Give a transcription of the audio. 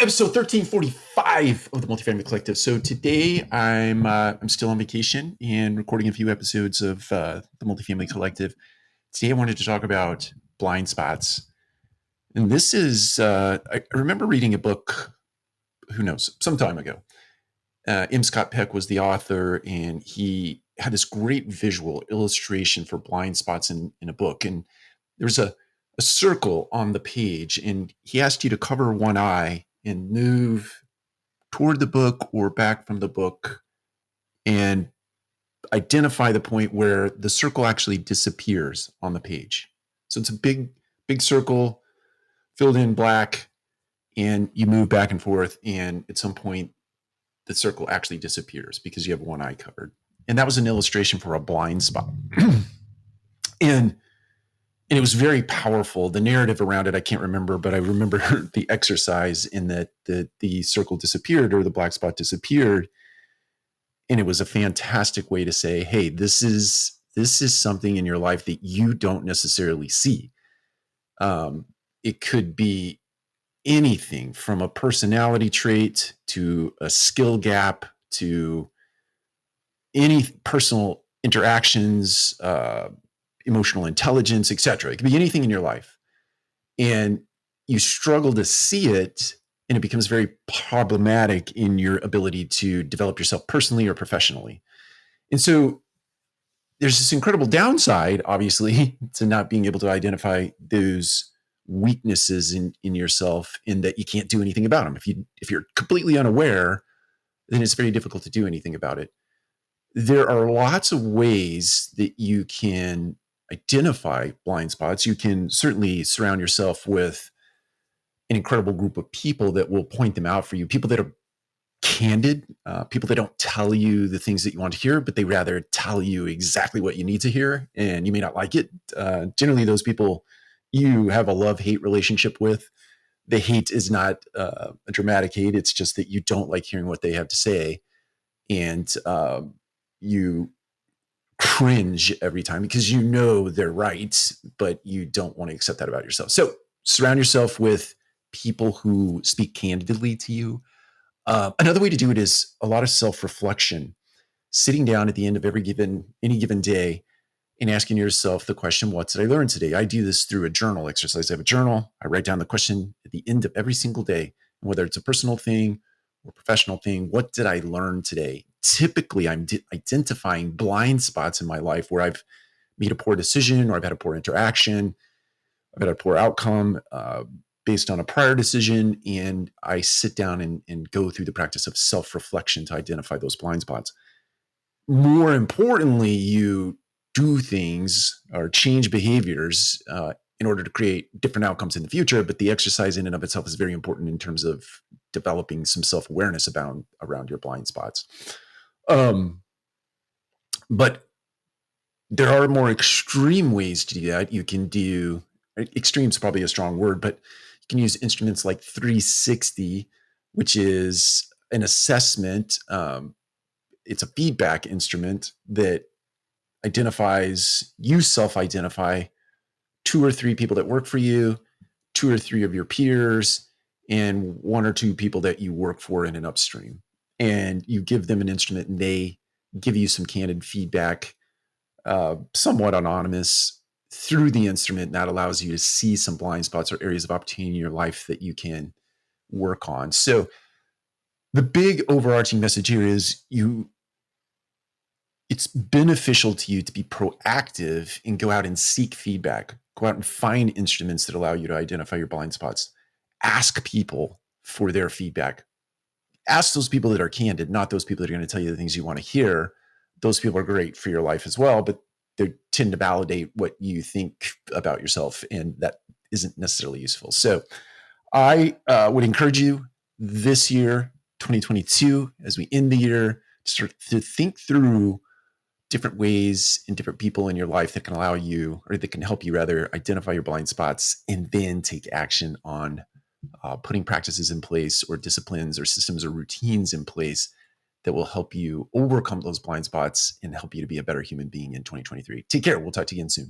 Episode 1345 of the Multifamily Collective. So today I'm still on vacation and recording a few episodes of the Multifamily Collective. Today I wanted to talk about blind spots. And this is, I remember reading a book, who knows, some time ago. M. Scott Peck was the author, and he had this great visual illustration for blind spots in a book. And there's a circle on the page, and he asked you to cover one eye and move toward the book or back from the book and identify the point where the circle actually disappears on the page. So it's a big circle filled in black, and you move back and forth, and at some point the circle actually disappears because you have one eye covered. And that was an illustration for a blind spot. and it was very powerful. The narrative around it, I can't remember, but I remember the exercise in that the circle disappeared or the black spot disappeared. And it was a fantastic way to say, hey, this is something in your life that you don't necessarily see. It could be anything from a personality trait to a skill gap to any personal interactions, emotional intelligence, etc. It could be anything in your life. And you struggle to see it, and it becomes very problematic in your ability to develop yourself personally or professionally. And so there's this incredible downside, obviously, to not being able to identify those weaknesses in yourself, in that you can't do anything about them. If you're completely unaware, then it's very difficult to do anything about it. There are lots of ways that you can identify blind spots. You can certainly surround yourself with an incredible group of people that will point them out for you. People that are candid, people that don't tell you the things that you want to hear, but they rather tell you exactly what you need to hear, and you may not like it. Generally, those people you have a love-hate relationship with. The hate is not a dramatic hate. It's just that you don't like hearing what they have to say. And you cringe every time because you know they're right, but you don't want to accept that about yourself. So surround yourself with people who speak candidly to you. Another way to do it is a lot of self-reflection, sitting down at the end of any given day and asking yourself the question, what did I learn today? I do this through a journal exercise. I have a journal. I write down the question at the end of every single day, whether it's a personal thing or professional thing. What did I learn today? Typically, I'm identifying blind spots in my life where I've made a poor decision, or I've had a poor interaction, I've had a poor outcome based on a prior decision. And I sit down and go through the practice of self-reflection to identify those blind spots. More importantly, you do things or change behaviors in order to create different outcomes in the future. But the exercise in and of itself is very important in terms of developing some self-awareness around your blind spots. But there are more extreme ways to do that. You can do, extreme is probably a strong word, but you can use instruments like 360, which is an assessment. It's a feedback instrument that you self-identify 2 or 3 people that work for you, 2 or 3 of your peers, and 1 or 2 people that you work for in an upstream. And you give them an instrument, and they give you some candid feedback, somewhat anonymous, through the instrument. And that allows you to see some blind spots or areas of opportunity in your life that you can work on. So the big overarching message here is it's beneficial to you to be proactive and go out and seek feedback. Go out and find instruments that allow you to identify your blind spots. Ask people for their feedback. Ask those people that are candid, not those people that are going to tell you the things you want to hear. Those people are great for your life as well, but they tend to validate what you think about yourself, and that isn't necessarily useful. So I would encourage you this year, 2022, as we end the year, to start to think through different ways and different people in your life that can allow you, or that can help you rather, identify your blind spots and then take action on putting practices in place or disciplines or systems or routines in place that will help you overcome those blind spots and help you to be a better human being in 2023. Take care. We'll talk to you again soon.